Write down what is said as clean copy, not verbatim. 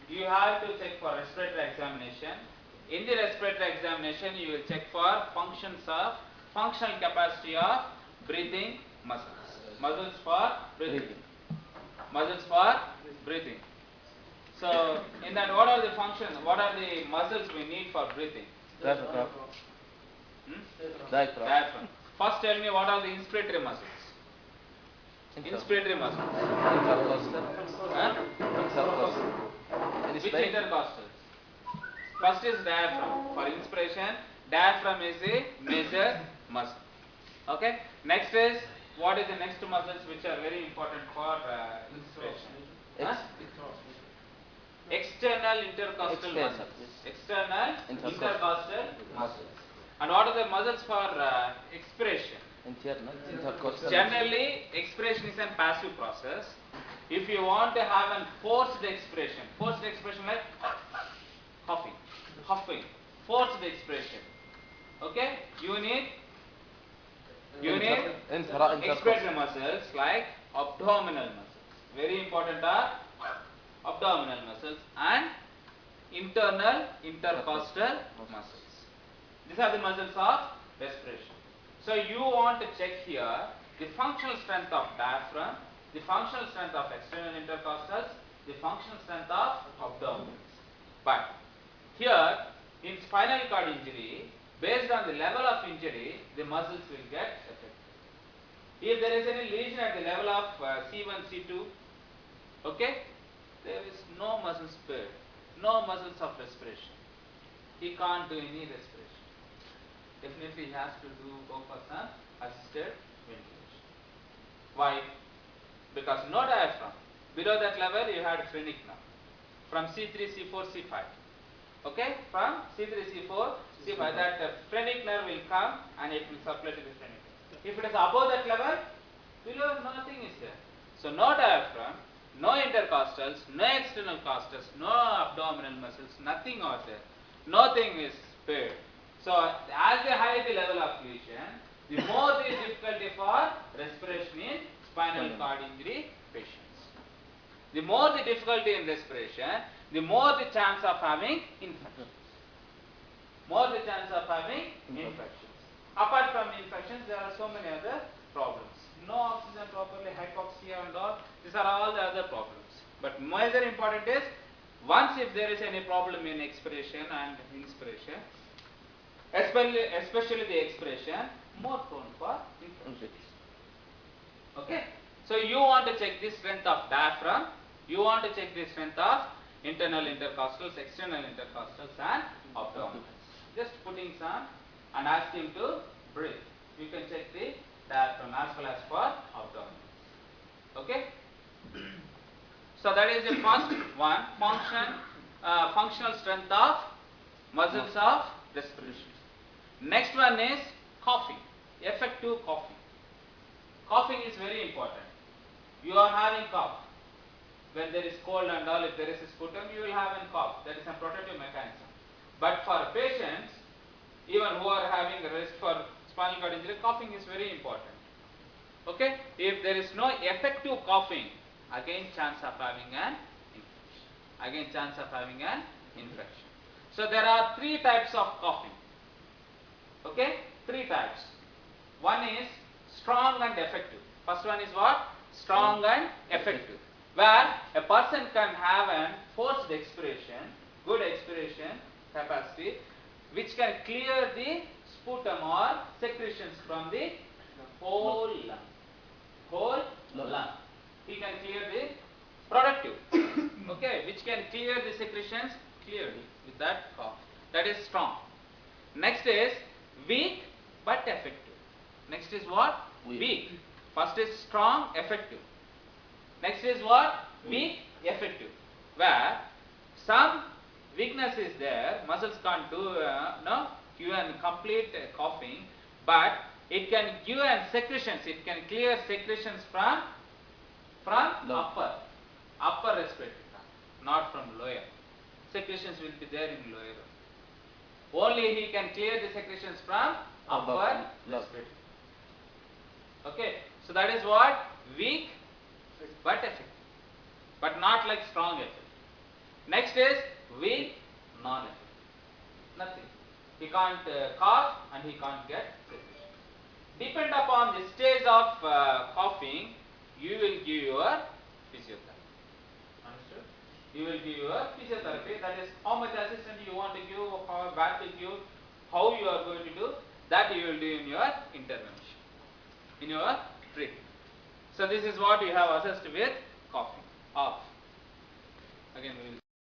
you have to check for respiratory examination. In the respiratory examination, you will check for functional capacity of breathing muscles. Muscles for breathing. Muscles for breathing. So, in that, what are the functions? What are the muscles we need for breathing? Diaphragm. Diaphragm. First, tell me what are the inspiratory muscles? Inspiratory muscles. Intercostal. Intercostal. Which intercostals? First is diaphragm. For inspiration, diaphragm is a major muscle. Okay. Next is, what is the next muscles which are very important for inspiration? External intercostal muscles. External intercostal muscles. And what are the muscles for expiration? Internal intercostal. Generally, expiration is a passive process. If you want to have a forced expiration like huffing, forced expiration. Okay, you need expiratory muscles like abdominal muscles. Very important are abdominal muscles and internal intercostal muscles. These are the muscles of respiration. So you want to check here the functional strength of diaphragm, the functional strength of external intercostals, the functional strength of abdominals. But here in spinal cord injury, based on the level of injury, the muscles will get affected. If there is any lesion at the level of C1, C2, okay, there is no muscle spared, no muscles of respiration. He can't do any respiration. Definitely he has to go for some assisted ventilation. Why? Because no diaphragm. Below that level you had phrenic nerve. From C3, C4, C5. Okay? From C3, C4, C5, that phrenic nerve will come and it will supply to the phrenic nerve. If it is above that level, below nothing is there. So no diaphragm, no intercostals, no external costals, no abdominal muscles, nothing are there. Nothing is spared. So as the higher the level of lesion, the more the difficulty for respiration in spinal cord injury patients. The more the difficulty in respiration, the more the chance of having infections. More the chance of having infections. Apart from infections, there are so many other problems. No oxygen properly, hypoxia and all. These are all the other problems. But major important is, once if there is any problem in expiration and inspiration, especially the expiration, more prone for infections. Okay. So you want to check the strength of diaphragm, you want to check the strength of internal intercostals, external intercostals and abdominals. Just putting some and ask him to breathe. You can check the diaphragm as well as for abdominals. Okay. So that is the first one, functional strength of muscles of respiration. Next one is coughing, effective coughing. Coughing is very important. You are having cough. When there is cold and all, if there is a sputum, you will have a cough. That is a protective mechanism. But for patients, even who are having a risk for spinal cord injury, coughing is very important. Okay? If there is no effective coughing, again chance of having an infection. So there are three types of coughing. Okay? Three types. One is strong and effective. First one is what? Strong and effective. Where a person can have a forced expiration, good expiration capacity, which can clear the sputum or secretions from the whole lung. Whole lung. He can clear the productive. Okay, which can clear the secretions clearly with that cough. That is strong. Next is weak but effective. Next is what? Weak. First is strong, effective. Next is what? Weak, effective. Where some weakness is there, muscles can't do give a complete coughing, but it can give an secretions. It can clear secretions from upper respiratory tract, not from lower. Secretions will be there in lower. Only he can clear the secretions from upper respiratory. Okay, so that is what? Weak but effective, but not like strong effect. Next is weak, non-effective. Nothing. He can't cough and he can't get sufficient. Depend upon the stage of coughing, you will give your physiotherapy. Understood? You will give your physiotherapy. That is how much assistance you want to give, how bad to give, how you are going to do. That you will do in your intervention, in your treatment. So this is what you have assessed with coughing. Off. Again we will